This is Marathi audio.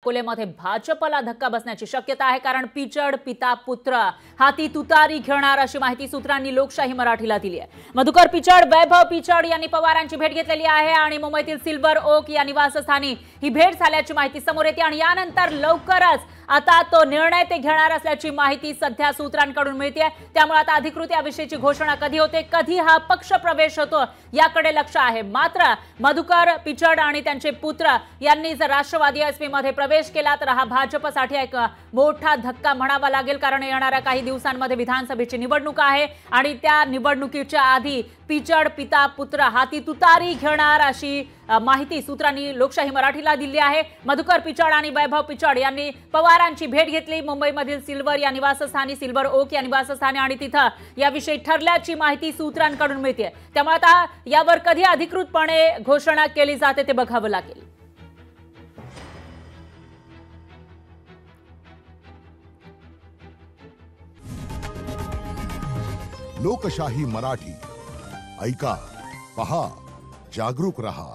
अकोलेमध्ये भाजपला धक्का बसण्याची शक्यता आहे, कारण पिचड पिता पुत्र हाती तुतारी घेणार अशी माहिती सूत्रांनी लोकशाही मराठीला दिली आहे। मधुकर पिचड, वैभव पिचड यांनी पवारांची भेट घेतलेली आहे आणि मुंबईतील सिल्वर ओक या निवासस्थानी ही भेट झाल्याची माहिती समोर येते आणि यानंतर लवकरच आता तो निर्णय ते घेणार असल्याची माहिती सध्या सूत्रांकडून मिळते। त्यामुळे आता अधिकृत याविषयीची घोषणा कधी होते, कधी हा पक्ष प्रवेश होतो याकडे लक्ष आहे। मात्र मधुकर पिचड आणि त्यांचे पुत्र यांनी जर राष्ट्रवादी एसपी मध्ये प्रवेश केला तर हा भाजपसाठी एक मोठा धक्का म्हणावा लागेल, कारण येणाऱ्या काही दिवसांमध्ये विधानसभेची निवडणूक आहे आणि त्या निवडणुकीच्या आधी पिचड पिता पुत्र हाती तुतारी घेणार अशी माहिती सूत्रांनी लोकशाही मराठीला दिली आहे। मधुकर पिचड आणि वैभव पिचड यांनी पवारांची भेट घेतली मुंबईमधील सिल्वर या निवासस्थानी, सिल्वर ओक या निवासस्थानी, आणि तिथं याविषयी ठरल्याची माहिती सूत्रांकडून मिळते। त्यामुळे आता यावर कधी अधिकृतपणे घोषणा केली जाते ते बघावं लागेल। लोकशाही मराठी ऐका, पहा, जागरूक रहा।